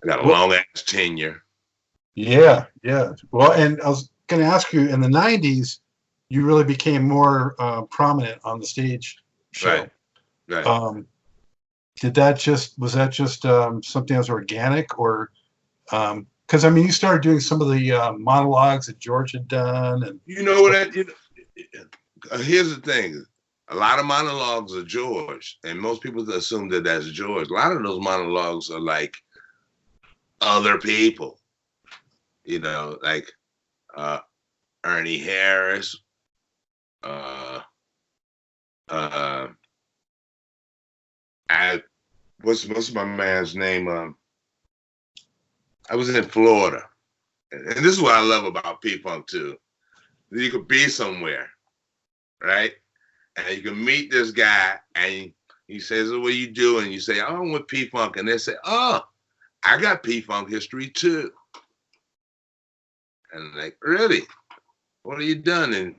I got a long ass tenure. Yeah, yeah. Well, and I was going to ask you, in the '90s, you really became more prominent on the stage Right, show. right. Um, was that just something that was organic, or because I mean, you started doing some of the monologues that George had done, and You know what? Here's the thing. A lot of monologues are George, and most people assume that that's George. A lot of those monologues are like other people. You know, like uh, Ernie Harris. Uh, uh, I what's my man's name? I was in Florida, and this is what I love about P-Funk too. You could be somewhere, right? And you can meet this guy, and he says, "What are you doing?" You say, "Oh, I'm with P-Funk," and they say, "Oh, I got P-Funk history too." And I'm like, really? What have you done? And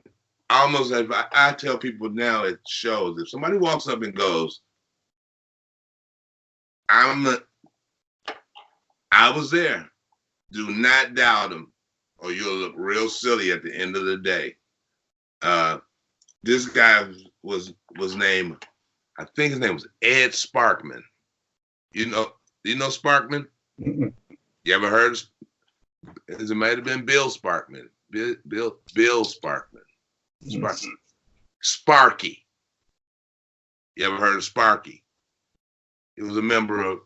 almost like I tell people now at shows, if somebody walks up and goes, I was there. Do not doubt him, or you'll look real silly at the end of the day. This guy was named, I think his name was Ed Sparkman. You know Sparkman? mm-mm. You ever heard of? It might have been Bill Sparkman. Bill Sparkman. Sparky. You ever heard of Sparky? He was a member of,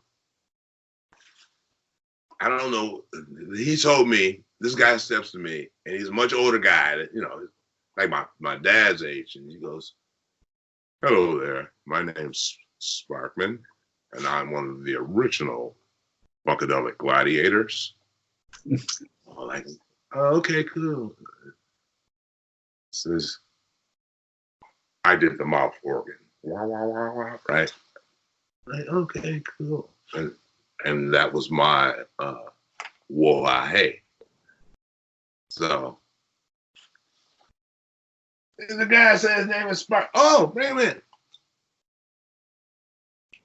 I don't know. He told me, this guy steps to me, and he's a much older guy, that, like my dad's age, and he goes, "Hello there, my name's Sparkman, and I'm one of the original Funkadelic Gladiators." I'm like, oh, okay, cool. Says, I did the mouth organ. Wah, wah, wah, wah, right? Like, okay, cool. And that was my Woahe. So the guy said his name is Spark. Oh, wait a minute.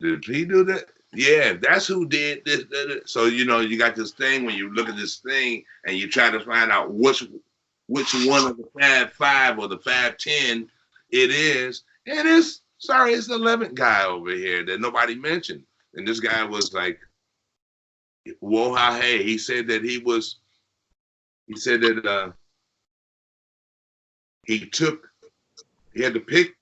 Did he do that? Yeah, that's who did this. So you got this thing when you look at this thing and you try to find out which one of the Fab Five or the Fab 10 it is, and it's the 11th guy over here that nobody mentioned. And this guy was like, Woahe. He said that he said that he had to pick,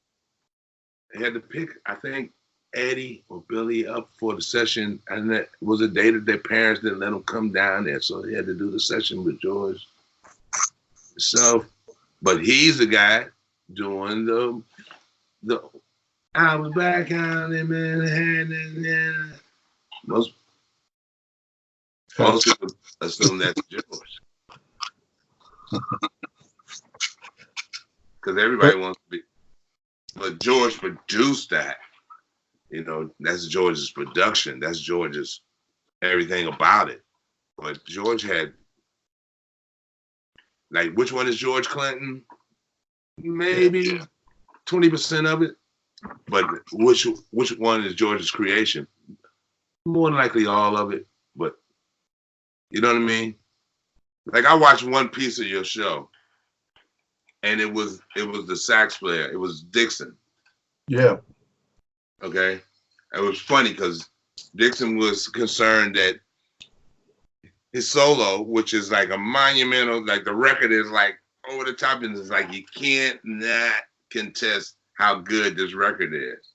I think, Eddie or Billy up for the session, and that was a day that their parents didn't let them come down there, so he had to do the session with George himself. But he's the guy doing the I was back out in Manhattan. Most people assume that's George. Because everybody wants to be. But George produced that. That's George's production. That's George's everything about it. But George had, like, which one is George Clinton? Maybe 20% of it. But which one is George's creation? More than likely all of it. But you know what I mean? Like, I watched one piece of your show, and it was the sax player. It was Dixon. Yeah. Okay. It was funny because Dixon was concerned that his solo, which is like a monumental, like the record is like over the top, and it's like you can't not contest how good this record is.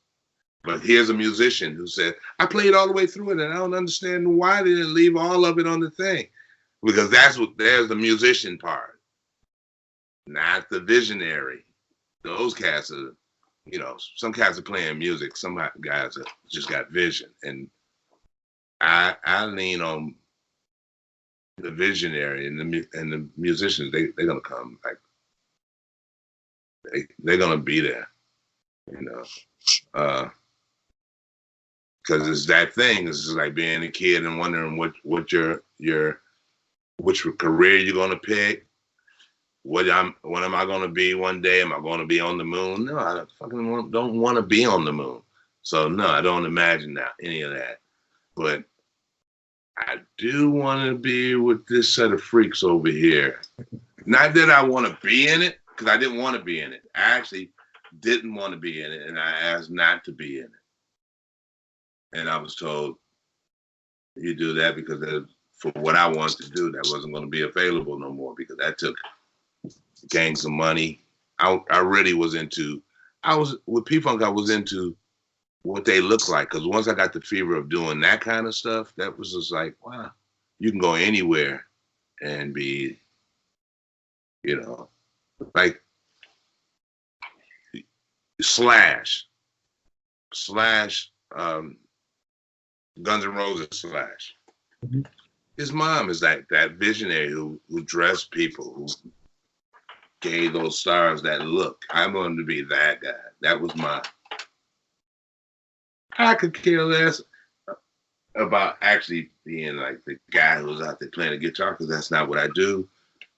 But here's a musician who said, I played all the way through it, and I don't understand why they didn't leave all of it on the thing. Because there's the musician part, not the visionary. Those cats are, some cats are playing music. Some guys have just got vision. And I lean on the visionary and the musicians. They're gonna come, like they're gonna be there, because it's that thing. It's just like being a kid and wondering what which career you're gonna pick. What am I gonna be one day? Am I gonna be on the moon? No, I fucking don't want to be on the moon. So no, I don't imagine any of that. But I do want to be with this set of freaks over here. Not that I want to be in it, because I didn't want to be in it. I actually didn't want to be in it, and I asked not to be in it. And I was told, you do that because for what I wanted to do, that wasn't going to be available no more, because that took gangs of money. I really was into, with P-Funk, I was into what they look like, because once I got the fever of doing that kind of stuff, that was just like, wow, you can go anywhere and be, you know, like Slash, Guns N' Roses Slash. Mhm. His mom is like that visionary who dressed people, who gave those stars that look. I wanted to be that guy. That was my. I could care less about actually being like the guy who was out there playing the guitar, because that's not what I do.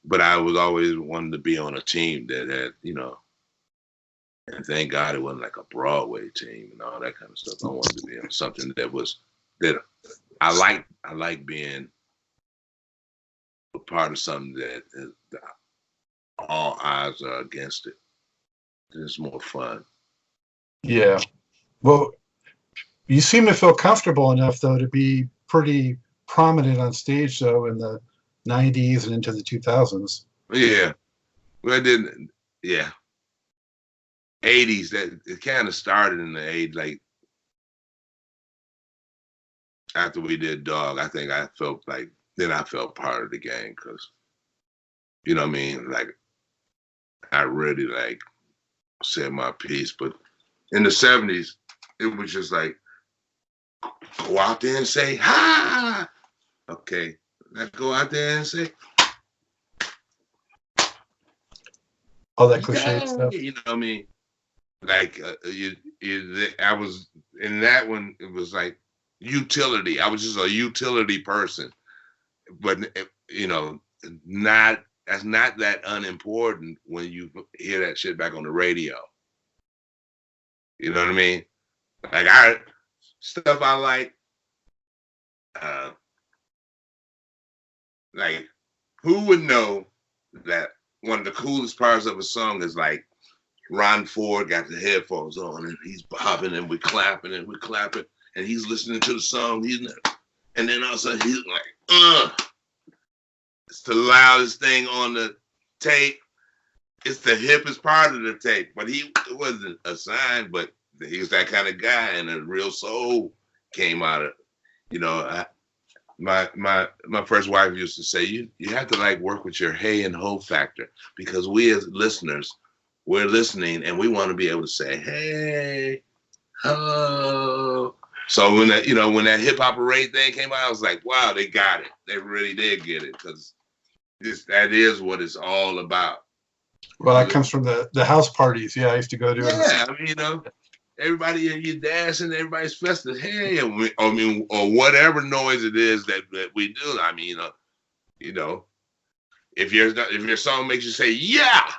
But I was always wanting to be on a team that had, you know, and thank God it wasn't like a Broadway team and all that kind of stuff. I wanted to be on something that I like being a part of something that all eyes are against it. It's more fun. Yeah. Well, you seem to feel comfortable enough, though, to be pretty prominent on stage, though, in the 90s and into the 2000s. Yeah. Well, I didn't. Yeah. 80s. That it kind of started in the 80s, like after we did Dog. I think I felt like then I felt part of the gang, because, you know what I mean? Like I really like said my piece. But in the 70s, it was just like, go out there and say, ha! Okay, let's go out there and say, All that cliche yeah! stuff. You know what I mean? Like, I was, in that one, it was like utility. I was just a utility person. But, you know, that's not that unimportant when you hear that shit back on the radio. You know what I mean? Like, stuff I like, who would know that one of the coolest parts of a song is like Ron Ford got the headphones on and he's bobbing and we're clapping and he's listening to the song. And then all of a sudden he's like, it's the loudest thing on the tape. It's the hippest part of the tape. But he wasn't assigned, but he was that kind of guy, and a real soul came out of, you know. My first wife used to say, you have to like work with your hey and ho factor, because we as listeners, we're listening and we want to be able to say hey, ho. So when that hip hop parade thing came out, I was like, wow, they got it. They really did get it, because that is what it's all about. Well, that comes from the house parties. Yeah, I used to go to. Yeah, I mean, you know, everybody, you're dancing, everybody's festive. Hey, or whatever noise it is that we do. I mean, you know, if your song makes you say yeah,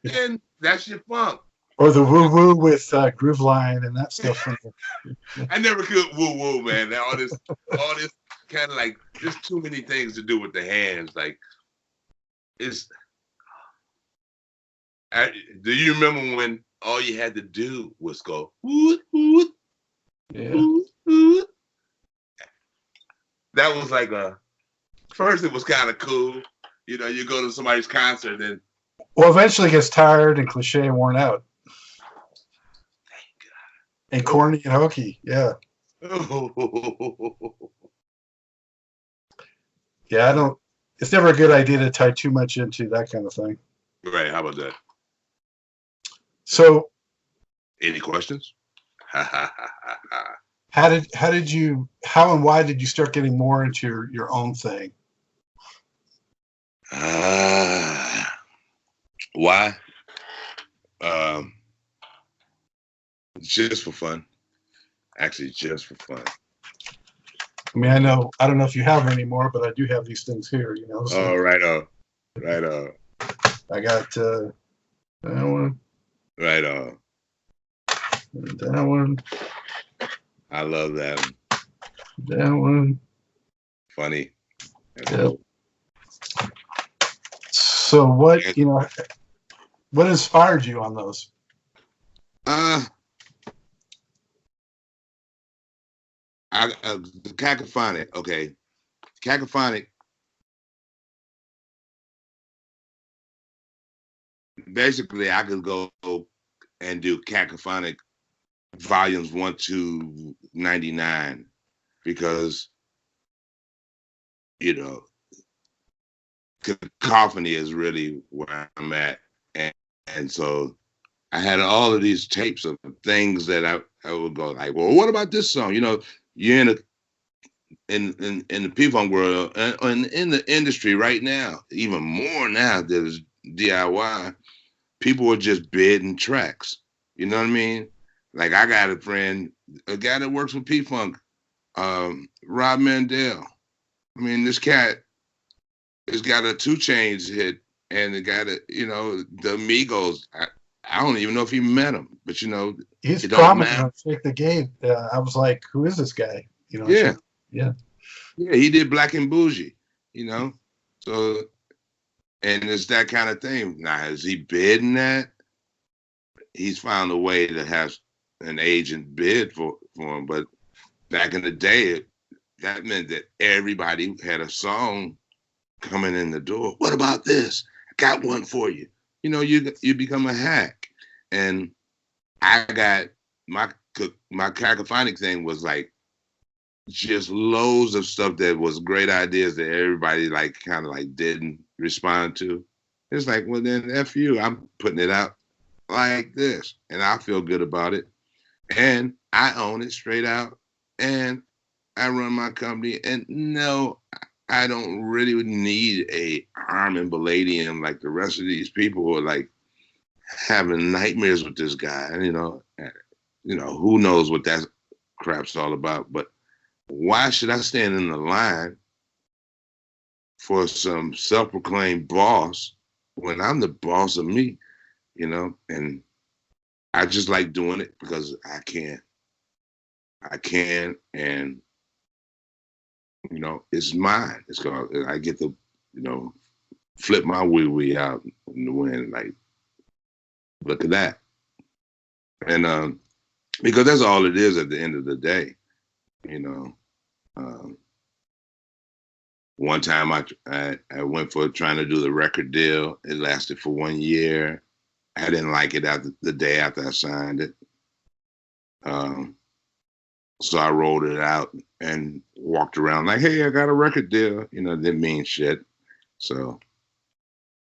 then that's your funk. Or the woo woo with Groove Line and that stuff. I never could woo woo, man. All this kind of like, there's too many things to do with the hands. Like, do you remember when all you had to do was go woot woot, Yeah. woot woot? That was like first it was kind of cool. You know, you go to somebody's concert and. Well, eventually it gets tired and cliche and worn out. Thank God. And corny and hokey. Yeah. Yeah, it's never a good idea to tie too much into that kind of thing. Right, how about that? So, any questions? how and why did you start getting more into your own thing? Why? Just for fun. Actually, just for fun. I mean, I don't know if you have them anymore, but I do have these things here, you know. So oh, right on. Right on. I got that one. Right on. That one. I love that one. That one. funny. Yep. So what, what inspired you on those? The cacophonic. Okay, cacophonic. Basically, I could go and do cacophonic volumes 1 to 99 because cacophony is really where I'm at, and so I had all of these tapes of things that I would go like, well, what about this song? You're in the P-Funk world and in the industry right now, even more now that is DIY. People are just bidding tracks. You know what I mean? Like I got a friend, a guy that works with P-Funk, Rob Mandel. I mean, this cat has got a 2 Chainz hit, and it got the Amigos. I don't even know if he met him, but he's it don't prominent matter. on Shake the Game. I was like, who is this guy? Yeah. Yeah. Yeah, he did Black and Bougie, So, and it's that kind of thing. Now, is he bidding that? He's found a way to have an agent bid for him. But back in the day, that meant that everybody had a song coming in the door. What about this? I got one for you. You become a hack. And I got my cacophonic thing was like just loads of stuff that was great ideas that everybody kind of didn't respond to. It's like, well, then F you, I'm putting it out like this and I feel good about it. And I own it straight out and I run my company. And no, I don't really need a Armin Palladium like the rest of these people who are like having nightmares with this guy. Who knows what that crap's all about. But why should I stand in the line for some self-proclaimed boss when I'm the boss of me, And I just like doing it because I can, and it's mine. It's called. I get to, flip my wee out in the wind. Like, look at that, and because that's all it is at the end of the day, One time I went for trying to do the record deal. It lasted for 1 year. I didn't like it after the day after I signed it. So I rolled it out and walked around like, hey, I got a record deal. It didn't mean shit. So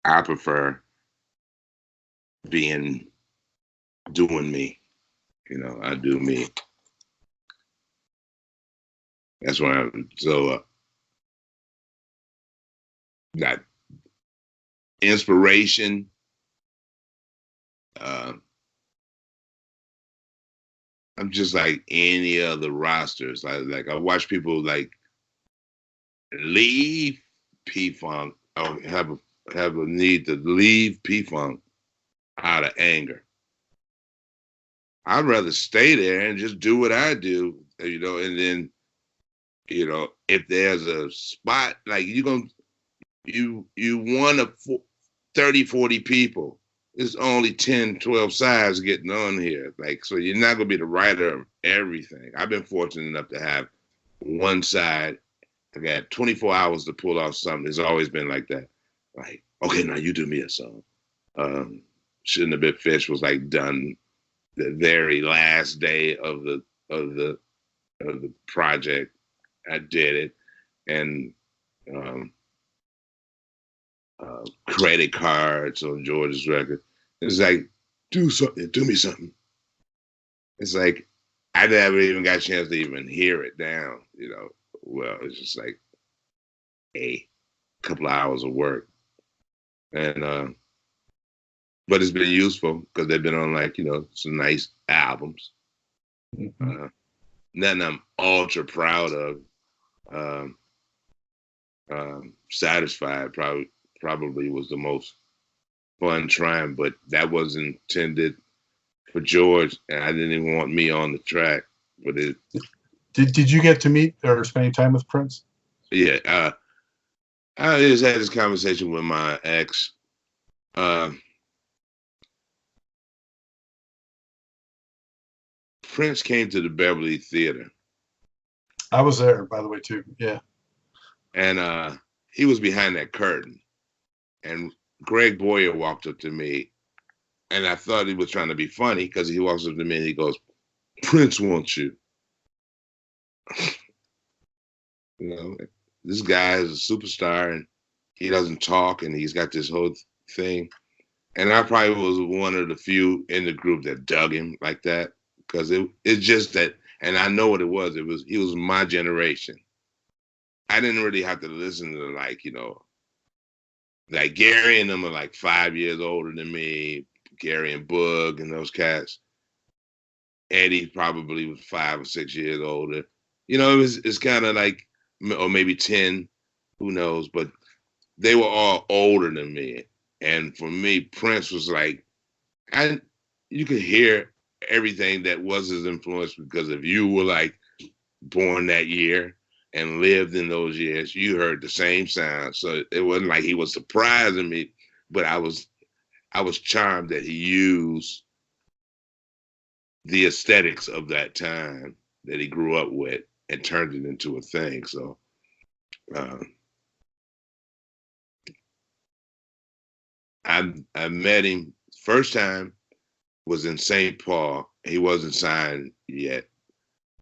I prefer doing me. I do me. That's why got inspiration. I'm just like any other rosters. I watch people leave P-Funk or have a need to leave P-Funk out of anger. I'd rather stay there and just do what I do, and then, if there's a spot, like you want 30, 40 people. There's only 10, 12 sides getting on here. So you're not going to be the writer of everything. I've been fortunate enough to have one side. I got 24 hours to pull off something. It's always been like that. Like, okay, now you do me a song. Shouldn't Have Been Fish was done the very last day of the project. I did it. And credit cards on George's record. It's like, do something, do me something. It's like, I never even got a chance to even hear it down, Well, it's just like a couple of hours of work. And, but it's been useful because they've been on some nice albums. Mm-hmm. Nothing I'm ultra proud of. Satisfied probably was the most fun trying, but that wasn't intended for George, and I didn't even want me on the track. But Did you get to meet or spend time with Prince? Yeah. I just had this conversation with my ex. Prince came to the Beverly Theater. I was there, by the way, too. Yeah. And he was behind that curtain. And Greg Boyer walked up to me, and I thought he was trying to be funny because he walks up to me and he goes, "Prince wants you." You know, this guy is a superstar and he doesn't talk and he's got this whole thing. And I probably was one of the few in the group that dug him like that because it's just that, and I know what it was. He was my generation. I didn't really have to listen to like Gary and them are like 5 years older than me. Gary and Boog and those cats. Eddie probably was 5 or 6 years older. It's kind of like, or maybe 10, who knows? But they were all older than me. And for me, Prince was like, you could hear everything that was his influence because if you were like born that year and lived in those years, you heard the same sound. So it wasn't like he was surprising me, but I was charmed that he used the aesthetics of that time that he grew up with and turned it into a thing. So I met him first time was in St. Paul. He wasn't signed yet,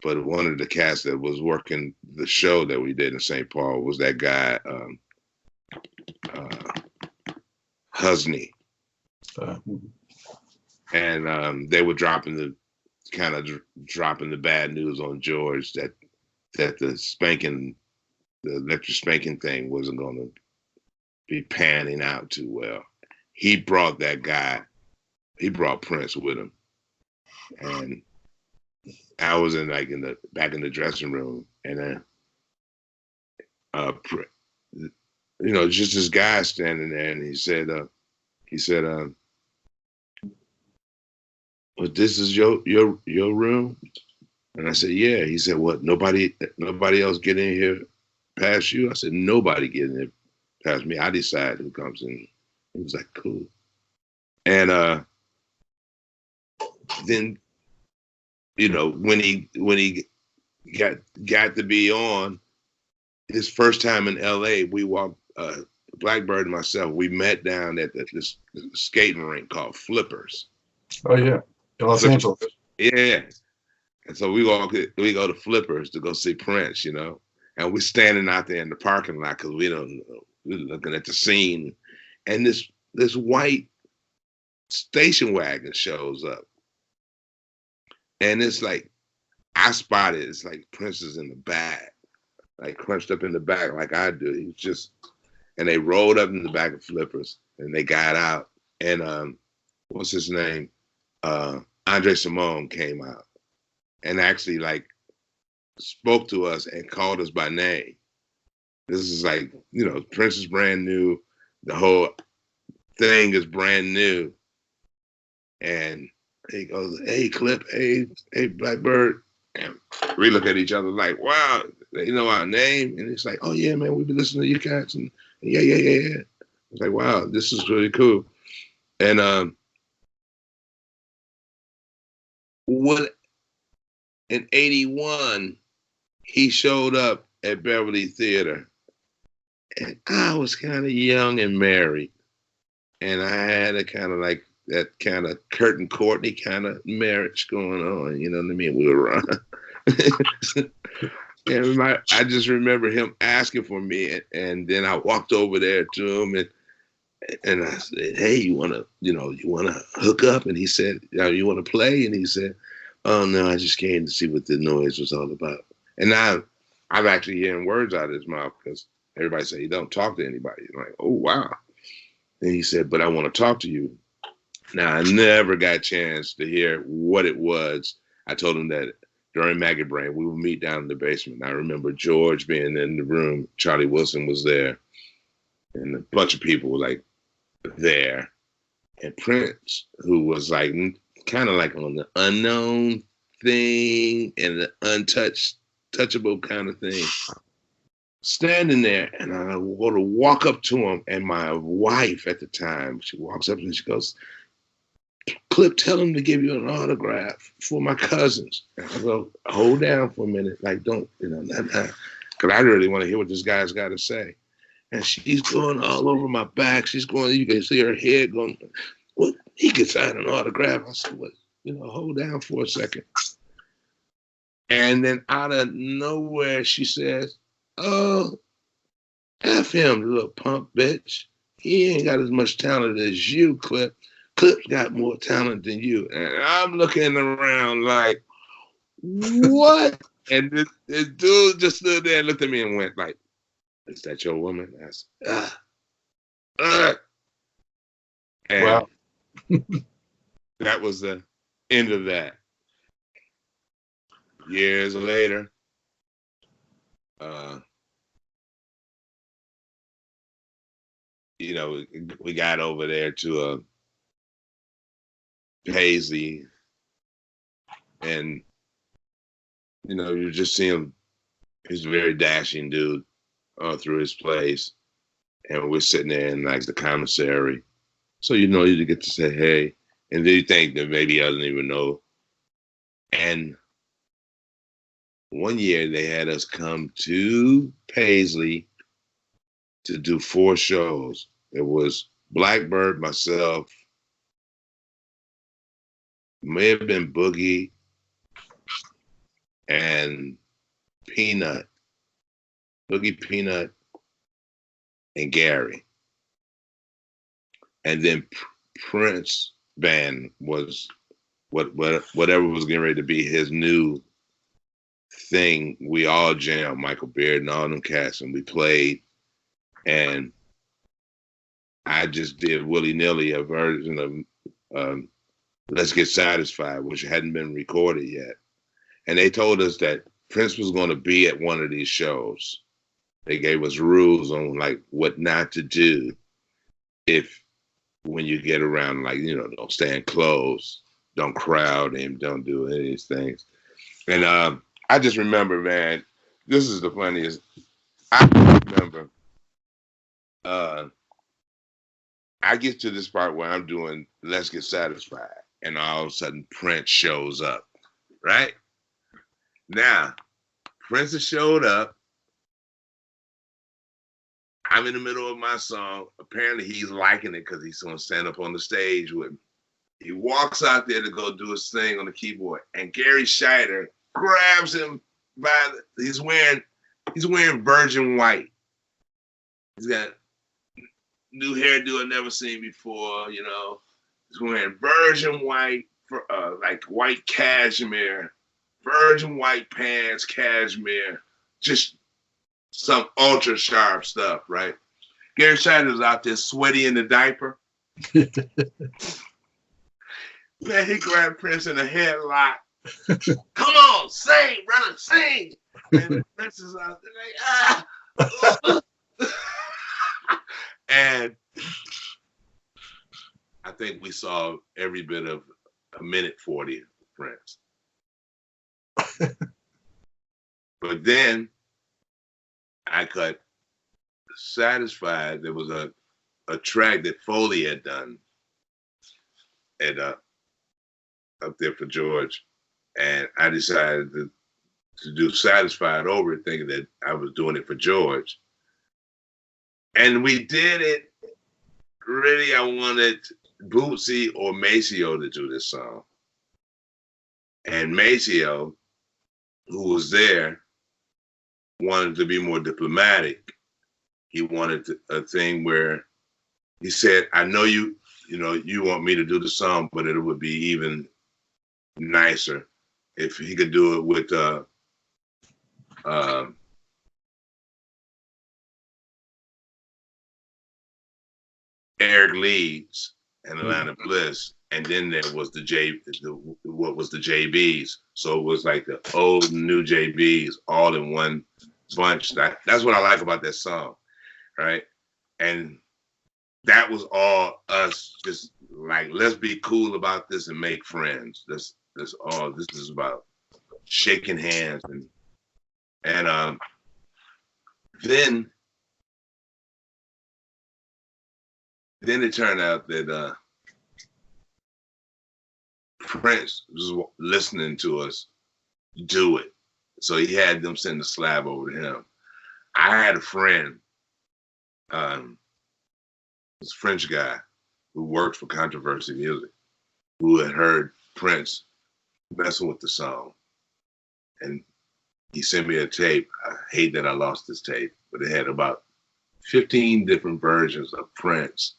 but one of the cast that was working the show that we did in St. Paul was that guy Husney, and they were dropping the bad news on George that the electric spanking thing wasn't going to be panning out too well. He brought Prince with him, and I was back in the dressing room, and just this guy standing there, and he said, "But this is your room?" And I said, "Yeah." He said, "What? Nobody else get in here past you?" I said, "Nobody get in here past me. I decide who comes in." He was like, "Cool." And then, when he got to be on his first time in LA, we walked, Blackbird and myself, we met down at this skating rink called Flippers. Oh yeah, in Los Angeles. Yeah. And so we go to Flippers to go see Prince, and we're standing out there in the parking lot because we're looking at the scene, and this white station wagon shows up, and it's like I spotted it's like Prince is in the back, like crunched up in the back like I do. He was just, and they rolled up in the back of Flippers, and they got out, and what's his name? Andre Simone came out and actually like spoke to us and called us by name. This is like, Prince is brand new. The whole thing is brand new. And he goes, "Hey, Clip, hey, Blackbird." And we look at each other like, wow, they know our name. And it's like, "Oh yeah, man, we've been listening to you cats." And yeah. It's like, wow, this is really cool. And what in 81, he showed up at Beverly Theater, and I was kind of young and married, and I had a kind of like that kind of Kurt and Courtney kind of marriage going on. You know what I mean? We were around. And I just remember him asking for me, and then I walked over there to him, and I said, "Hey, you wanna hook up?" And he said, "You wanna play?" And he said, "Oh no, I just came to see what the noise was all about." And now I'm actually hearing words out of his mouth because everybody say he don't talk to anybody. I'm like, oh wow. And he said, "But I want to talk to you." Now I never got a chance to hear what it was. I told him that during Maggot Brain we would meet down in the basement. I remember George being in the room. Charlie Wilson was there, and a bunch of people were like there, and Prince, who was like kind of like on the unknown thing and the touchable kind of thing. standing there, and I want to walk up to him, and my wife at the time, she walks up and she goes, Clip, tell him to give you an autograph for my cousins. And I go, hold down for a minute, like don't, because I really want to hear what this guy's got to say. And she's going all over my back. She's going, you can see her head going, well, he could sign an autograph. I said, what, hold down for a second. And then out of nowhere, she says, oh, F him, little punk bitch. He ain't got as much talent as you, Clip. Clip's got more talent than you. And I'm looking around like, what? And this dude just stood there and looked at me and went like, is that your woman? I said, And wow. That was the end of that. Years later, we got over there to Paisley, and you just see him. He's a very dashing dude through his place, and we're sitting there in like the commissary, so you get to say hey, and then you think that maybe I don't even know. And one year they had us come to Paisley to do 4 shows. It was Blackbird, myself, may have been Boogie, and Peanut, Boogie, Peanut, and Gary. And then Prince band was whatever was getting ready to be his new thing. We all jammed, Michael Beard and all them cats, and we played. And I just did willy-nilly a version of Let's Get Satisfied, which hadn't been recorded yet. And they told us that Prince was going to be at one of these shows. They gave us rules on like what not to do when you get around, like, don't stand close, don't crowd him, don't do any of these things. And I just remember, man, this is the funniest. I remember I get to this part where I'm doing Let's Get Satisfied, and all of a sudden Prince shows up, right? Now, Prince has showed up. I'm in the middle of my song. Apparently he's liking it because he's going to stand up on the stage with me. He walks out there to go do his thing on the keyboard, and Gary Scheider grabs him he's wearing virgin white. He's got new hairdo I've never seen before, He's wearing virgin white, like white cashmere, virgin white pants, cashmere, just some ultra sharp stuff, right? Gary Scheider's out there sweaty in the diaper. Man, he grabbed Prince in a headlock. Come on, sing, brother, sing. And Prince is out there like, And I think we saw every bit of a minute 40 of Prince. But then I got Satisfied. There was a track that Foley had done up there for George, and I decided to do Satisfied over it, thinking that I was doing it for George. And we did it. Really, I wanted Bootsy or Maceo to do this song. And Maceo, who was there, wanted to be more diplomatic. He wanted a thing where he said, I know you want me to do the song, but it would be even nicer if he could do it with Eric Leeds and Atlanta Bliss, and then there was what was the JBs. So it was like the old and new JBs all in one bunch. That's what I like about that song, right? And that was all us, just like, let's be cool about this and make friends. This is about shaking hands and Then it turned out that Prince was listening to us do it. So he had them send the slab over to him. I had a friend, this French guy who worked for Controversy Music, who had heard Prince messing with the song. And he sent me a tape. I hate that I lost this tape, but it had about 15 different versions of Prince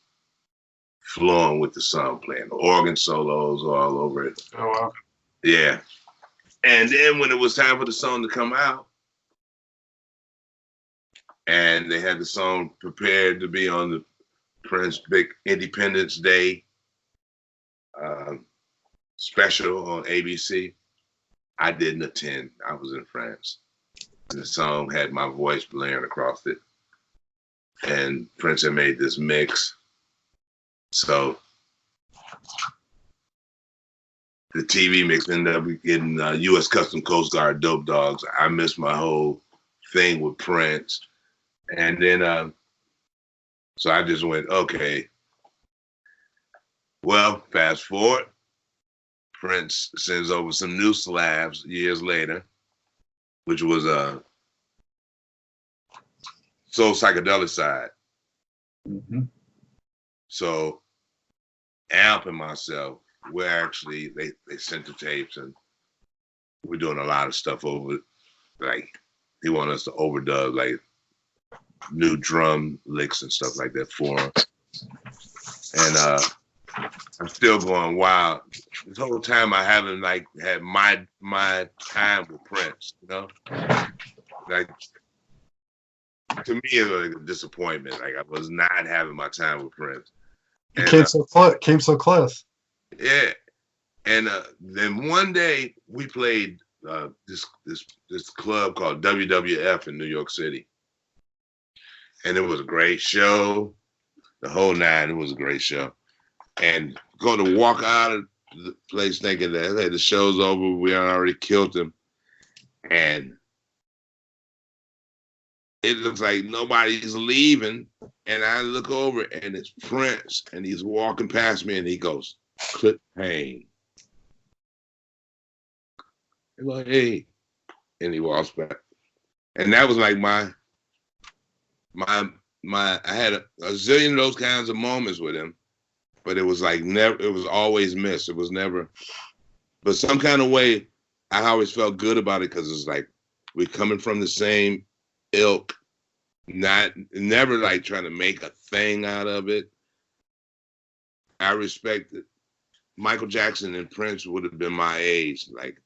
flowing with the song, playing the organ solos all over it. Oh, wow. Yeah. And then when it was time for the song to come out, and they had the song prepared to be on the Prince Big Independence Day special on ABC, I didn't attend. I was in France. And the song had my voice blaring across it. And Prince had made this mix. So the TV mix ended up getting U.S. Custom Coast Guard Dope Dogs. I missed my whole thing with Prince. And then, so I just went, okay. Well, fast forward, Prince sends over some new slabs years later, which was Soul Psychedelic Side. Mm-hmm. So Amp and myself, we're actually, they sent the tapes and we're doing a lot of stuff over, like, he wanted us to overdub, like, new drum licks and stuff like that for him. And I'm still going wild. This whole time I haven't like had my time with Prince, you know? Like, to me it was like a disappointment. Like I was not having my time with Prince. And, it came so close. Yeah. And then one day we played this club called WWF in New York City. And it was a great show. The whole nine, it was a great show. And going to walk out of the place thinking that, hey, the show's over, we already killed him. And it looks like nobody's leaving. And I look over and it's Prince, and he's walking past me and he goes, "Clip Payne." I'm like, hey. And he walks back. And that was like I had a zillion of those kinds of moments with him, but it was like never, it was always missed. It was never, but some kind of way, I always felt good about it because it's like we're coming from the same ilk, never like trying to make a thing out of it. I respect it. Michael Jackson and Prince would have been my age. Like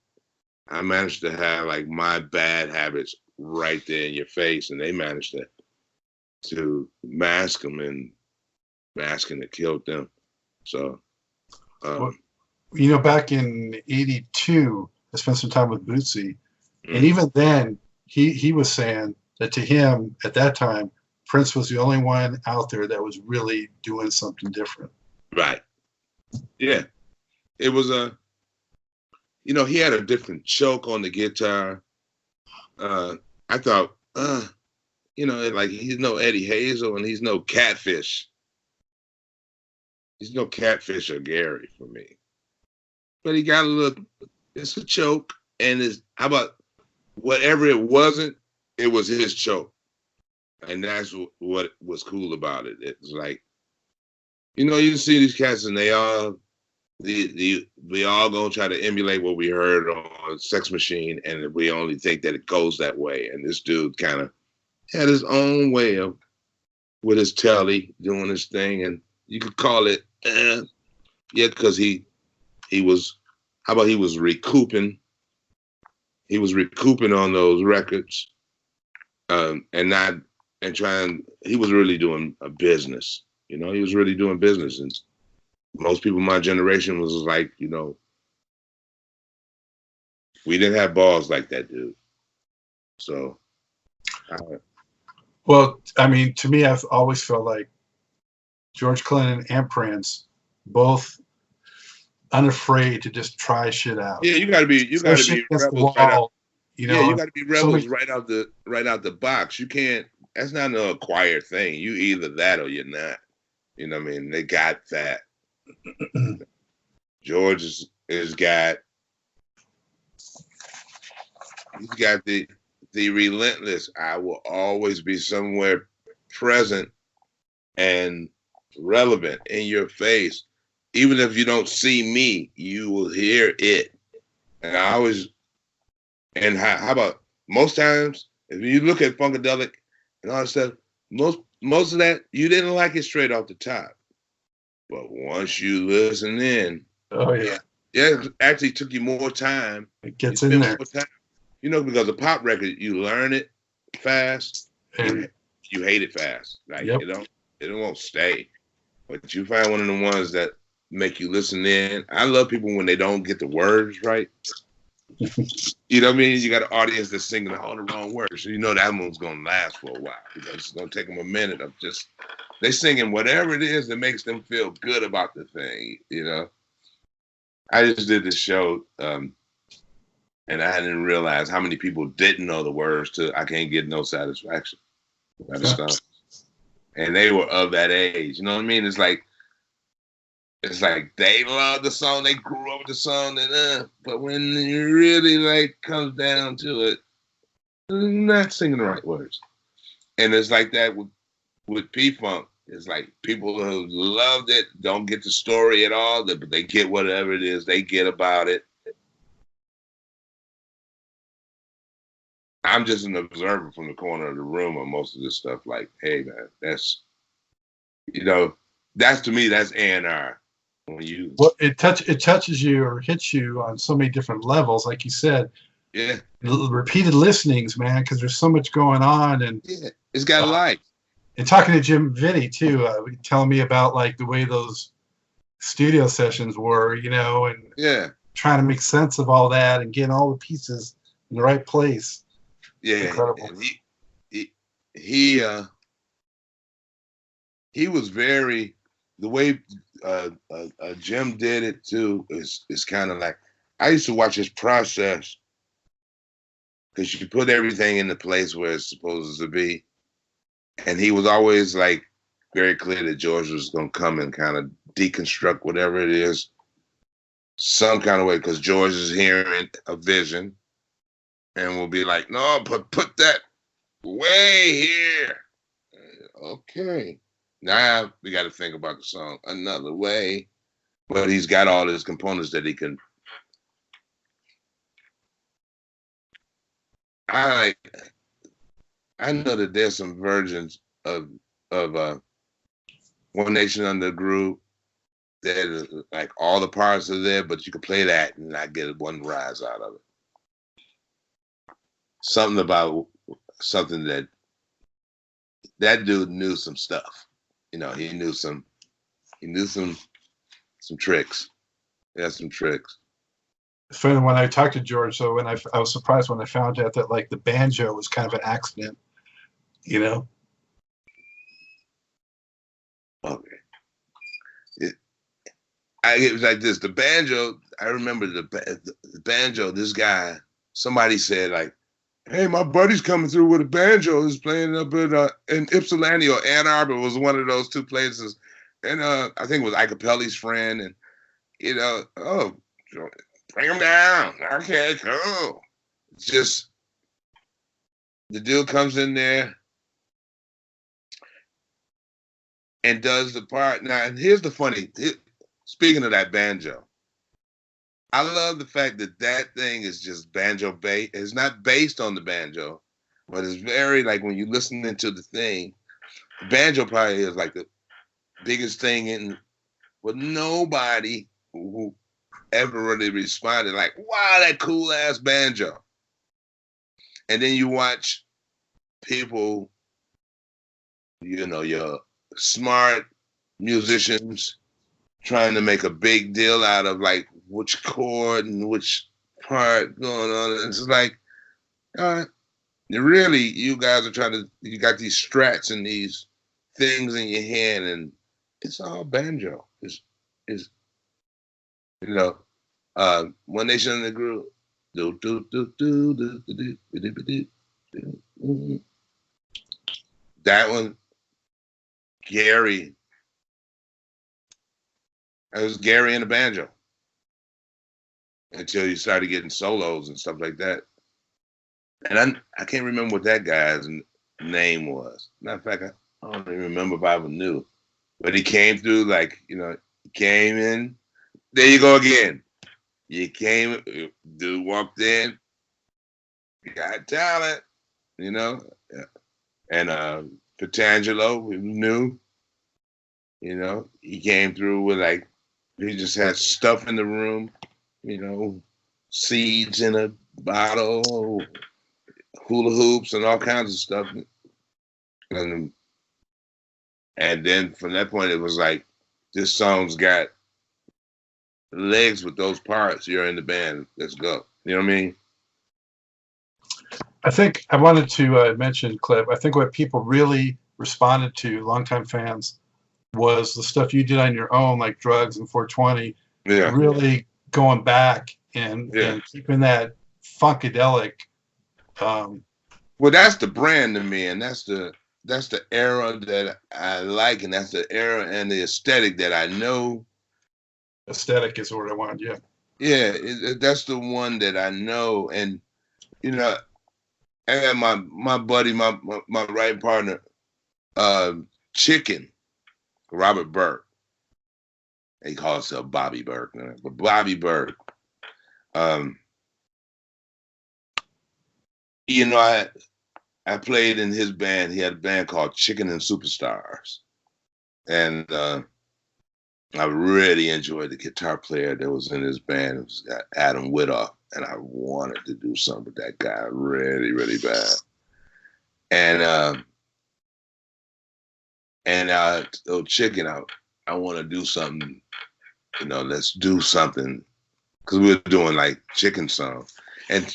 I managed to have like my bad habits right there in your face, and they managed to mask them, and masking it killed them. So, well, you know, back in '82, I spent some time with Bootsy, and even then, he was saying that to him at that time, Prince was the only one out there that was really doing something different. Right. Yeah. It was you know, he had a different choke on the guitar. I thought, you know, like he's no Eddie Hazel and he's no Catfish. He's no Catfish or Gary for me. But he got a little, it's a choke, and it's, how about whatever it wasn't, it was his choke. And that's what was cool about it. It's like, you know, you see these cats and they all, we all gonna try to emulate what we heard on Sex Machine, and we only think that it goes that way. And this dude kind of had his own way of, with his telly, doing his thing, and you could call it, yeah, because he was, how about he was recouping? He was recouping on those records, and he was really doing a business. You know, he was really doing business, and most people my generation was like, you know, we didn't have balls like that dude. So, well, I mean, to me, I've always felt like George Clinton and Prince both unafraid to just try shit out. Yeah, you gotta be rebels right out, you know. Yeah, you gotta be rebels right out the box. You can't That's not no acquired thing. You either that or you're not. You know what I mean? They got that. George is got he's got the relentless. I will always be somewhere present and relevant in your face. Even if you don't see me, you will hear it. And I always, and how about most times, if you look at Funkadelic and all that stuff, most of that, you didn't like it straight off the top. But once you listen in, Oh yeah, yeah, it actually took you more time. it gets in there. More time. You know, because a pop record, you learn it fast, and you hate it fast. Like yep. it won't stay. But you find one of the ones that make you listen in. I love people when they don't get the words right. You know what I mean? You got an audience that's singing all the wrong words. So you know that one's going to last for a while. Because it's going to take them a minute of just, they singing whatever it is that makes them feel good about the thing, you know? I just did this show, and I didn't realize how many people didn't know the words to I Can't Get No Satisfaction by the Stones. And they were of that age. You know what I mean? It's like they love the song, they grew up with the song, and but when it really like comes down to it, they're not singing the right words. And it's like that with P-Funk. It's like people who loved it don't get the story at all, but they get whatever it is they get about it. I'm just an observer from the corner of the room on most of this stuff. Like, hey man, that's, you know, that's, to me, that's A&R. When you, well, it touches you or hits you on so many different levels, like you said. Yeah. Repeated listenings, man, because there's so much going on, and yeah, it's got life. And talking to Jim Vinny too, telling me about like the way those studio sessions were, you know, and trying to make sense of all that and getting all the pieces in the right place. Yeah, incredible. And he was very, the way Jim did it too is kind of like, I used to watch his process because you put everything in the place where it's supposed to be. And he was always like very clear that George was going to come and kind of deconstruct whatever it is some kind of way, because George is hearing a vision and will be like, no, but put that way here. Okay. Now we got to think about the song another way. But he's got all his components that he can. I know that there's some versions of One Nation Under Groove that like all the parts are there, but you can play that and not get one rise out of it. Something about something that dude knew some stuff. You know, he knew some tricks. He had some tricks. It's funny when I talked to George, so when I was surprised when I found out that like the banjo was kind of an accident, you know? Okay. It was like this. The banjo, I remember the banjo, this guy, somebody said like, hey, my buddy's coming through with a banjo. He's playing up in Ypsilanti or Ann Arbor was one of those two places. And I think it was Ike Capelli's friend. And, you know, oh, bring him down. Okay, cool. Just, the dude comes in there and does the part. Now, and here's the funny, speaking of that banjo, I love the fact that that thing is just banjo based. It's not based on the banjo, but it's very like when you listen into the thing, the banjo probably is like the biggest thing in, but nobody who ever really responded like, wow, that cool ass banjo. And then you watch people, you know, your smart musicians trying to make a big deal out of like which chord and which part going on. And it's like, really, you guys are trying to, you got these strats and these things in your hand, and it's all banjo. Is you know, One Nation Under Groove. Do do do do do do do do do do. that one, Gary. It was Gary and the banjo until you started getting solos and stuff like that. And I can't remember what that guy's name was. Matter of fact, I don't even remember if I ever knew. But he came through like, you know, he came in. There you go again. You came, dude walked in. You got talent, you know. And Petangelo, we knew, you know, he came through with like, he just had stuff in the room, you know, seeds in a bottle, hula hoops, and all kinds of stuff. And then from that point, it was like, this song's got legs with those parts. You're in the band. Let's go. You know what I mean? I think I wanted to mention, Clip, I think what people really responded to, longtime fans, was the stuff you did on your own, like Drugs and 420, Yeah. really going back and keeping that funkadelic. Well, that's the brand to me, and that's the era that I like, and that's the era and the aesthetic that I know. Aesthetic is what I want, yeah. Yeah, that's the one that I know, and you know, I had my buddy, my writing partner, Chicken, Robert Burke. He calls himself Bobby Burke, but Bobby Burke. You know, I played in his band. He had a band called Chicken and Superstars, and I really enjoyed the guitar player that was in his band. It was Adam Whittoff, and I wanted to do something with that guy really, really bad. And Chicken, I want to do something. You know, let's do something, because we were doing like chicken songs, and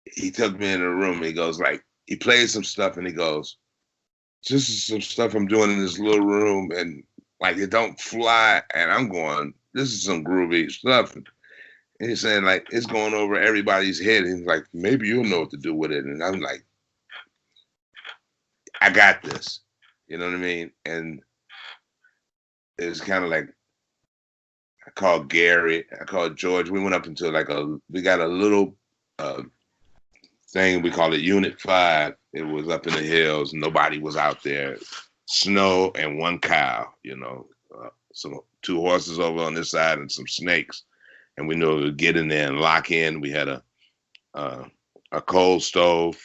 he took me in the room. And he goes like, he played some stuff, and he goes, "This is some stuff I'm doing in this little room, and like it don't fly." And I'm going, "This is some groovy stuff." And he's saying like it's going over everybody's head. And he's like, "Maybe you'll know what to do with it." And I'm like, "I got this." You know what I mean? And it was kind of like, I called Gary, I called George. We went up into like we got a little thing, we call it Unit 5. It was up in the hills. Nobody was out there. Snow and one cow, you know, some 2 horses over on this side and some snakes. And we knew we would get in there and lock in. We had a coal stove,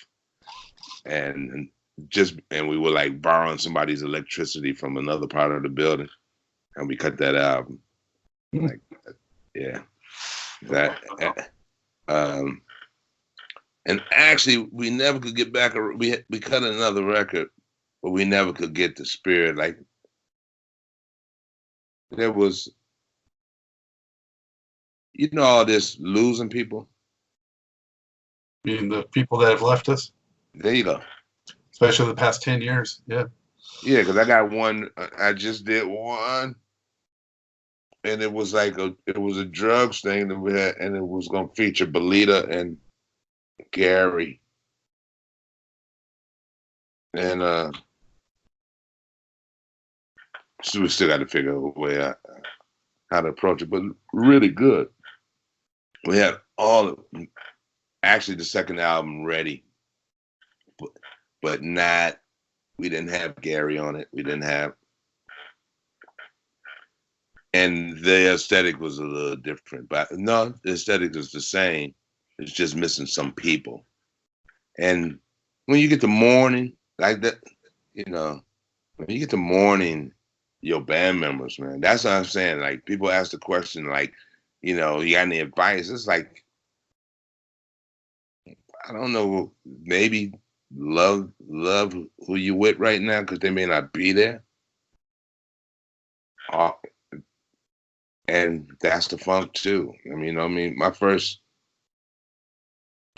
and we were like borrowing somebody's electricity from another part of the building. And we cut that album. Like, yeah. And actually, we never could get back. We cut another record, but we never could get the spirit. Like, there was, you know, all this losing people. I mean, the people that have left us. There you go. Especially the past 10 years. Yeah. Yeah, because I got one. I just did one, and it was like it was a drugs thing that we had, and it was going to feature Belita and Gary. And so we still got to figure out a way how to approach it, but really good. We had actually the second album ready, but not, we didn't have Gary on it. We didn't have, and the aesthetic was a little different, but no, the aesthetic is the same. It's just missing some people. And when you get to mourning like that, you know, when you get to mourning your band members, man, that's what I'm saying. Like, people ask the question, like, you know, you got any advice? It's like, I don't know, maybe love who you with right now, because they may not be there. And that's the funk too. I mean, my first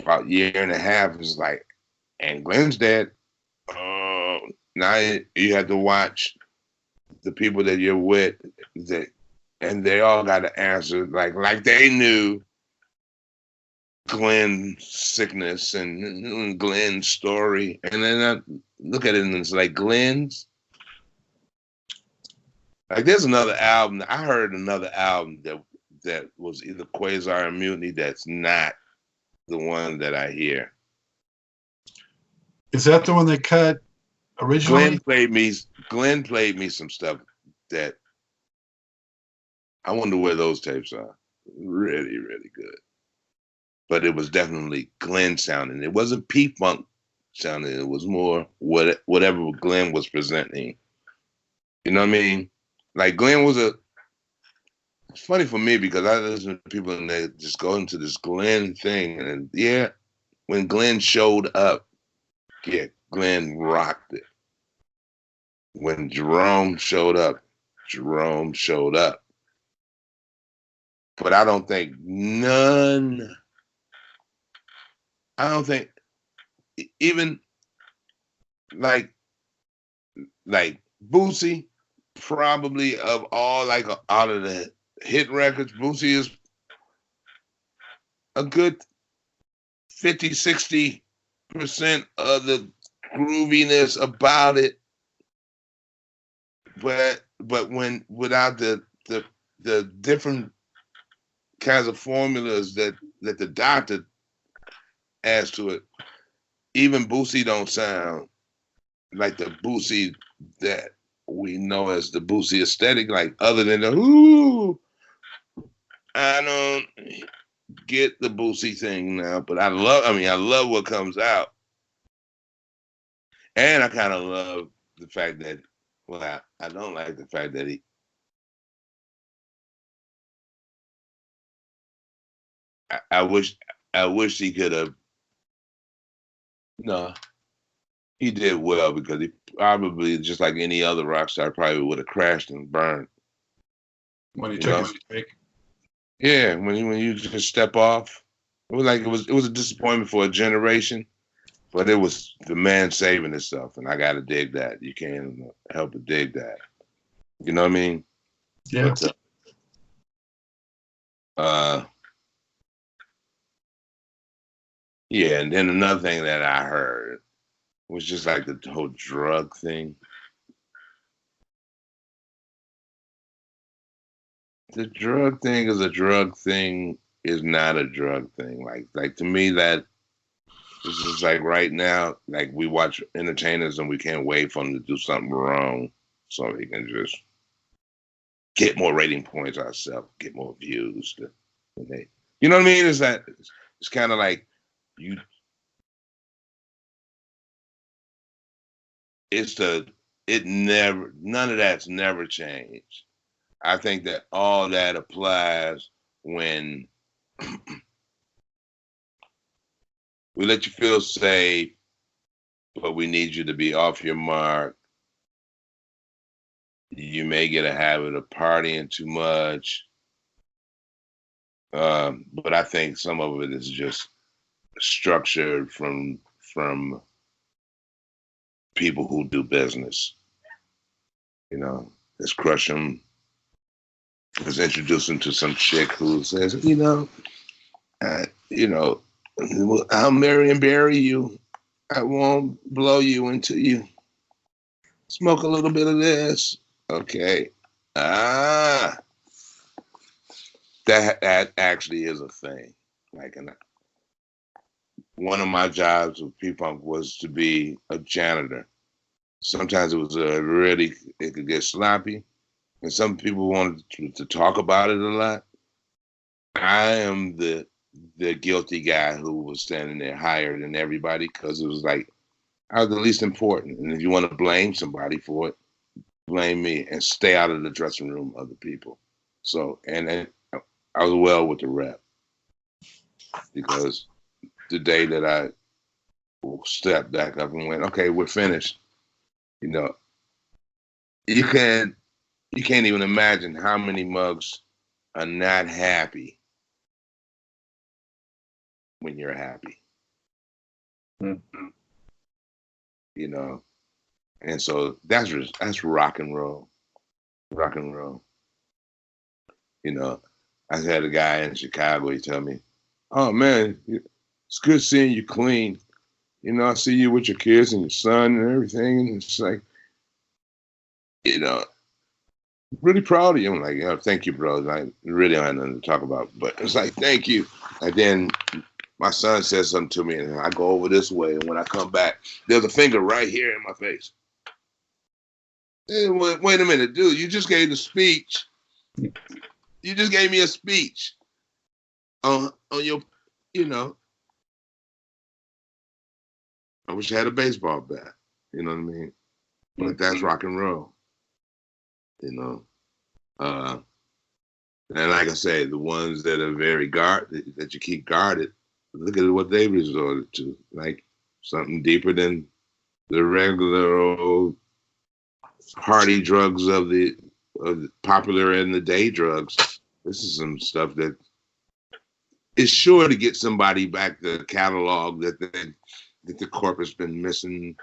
about year and a half was like, and Glenn's dead. Now you have to watch the people that you're with, and they all got to answer like they knew Glenn's sickness and Glenn's story, and then I look at it and it's like Glenn's. Like there's another album. I heard another album that was either Quasar or Mutiny. That's not the one that I hear. Is that the one they cut originally? Glenn played me some stuff that I wonder where those tapes are. Really, really good. But it was definitely Glenn sounding. It wasn't P-Funk sounding. It was more whatever Glenn was presenting. You know what I mean? Like Glenn was it's funny for me because I listen to people and they just go into this Glenn thing. And yeah, when Glenn showed up, yeah, Glenn rocked it. When Jerome showed up, Jerome showed up. But I don't think even like Boosie, probably of all like out of the hit records, Boosie is a good 50-60% of the grooviness about it. But when without the different kinds of formulas that the doctor adds to it, even Boosie don't sound like the Boosie that we know as the Boosie aesthetic, like other than the ooh, I don't get the Boosie thing now, but I love what comes out. And I kind of love the fact that, well, I don't like the fact that I wish he could have, no, he did well because he probably, just like any other rock star, probably would have crashed and burned. When he took his break? Yeah, when you just step off, it was a disappointment for a generation, but it was the man saving himself, and I gotta dig that. You can't help but dig that. You know what I mean? Yeah. But, yeah, and then another thing that I heard was just like the whole drug thing. The drug thing is a drug thing is not a drug thing. Like to me, that this is like right now, like we watch entertainers and we can't wait for them to do something wrong so we can just get more rating points ourselves, get more views. You know what I mean? It's kind of like none of that's never changed. I think that all that applies when we let you feel safe, but we need you to be off your mark. You may get a habit of partying too much. But I think some of it is just structured from people who do business. You know, let's crush them. Let's introduce them to some chick who says, I'll marry and bury you. I won't blow you until you smoke a little bit of this. Okay. That actually is a thing. Like, one of my jobs with P-Funk was to be a janitor. Sometimes it could get sloppy, and some people wanted to talk about it a lot. I am the guilty guy who was standing there higher than everybody because it was like I was the least important. And if you want to blame somebody for it, blame me and stay out of the dressing room of the people. So, and I was well with the rep because the day that I stepped back up and went, okay, we're finished. You know, you can't even imagine how many mugs are not happy when you're happy. Mm-hmm. You know, and so that's rock and roll. Rock and roll. You know, I had a guy in Chicago, he told me, oh man, it's good seeing you clean. You know, I see you with your kids and your son and everything, and it's like, you know, really proud of you. I'm like, yeah, thank you, bro. I really don't have nothing to talk about, but it's like, thank you. And then my son says something to me, and I go over this way, and when I come back, there's a finger right here in my face. Hey, wait a minute, dude, you just gave the speech. You just gave me a speech on your, you know, I wish I had a baseball bat. You know what I mean? But that's rock and roll. You know, and like I say, the ones that are very guarded, that you keep guarded, look at what they resorted to, like something deeper than the regular old party drugs of the popular and the day drugs. This is some stuff that is sure to get somebody back the catalog that the corporate's been missing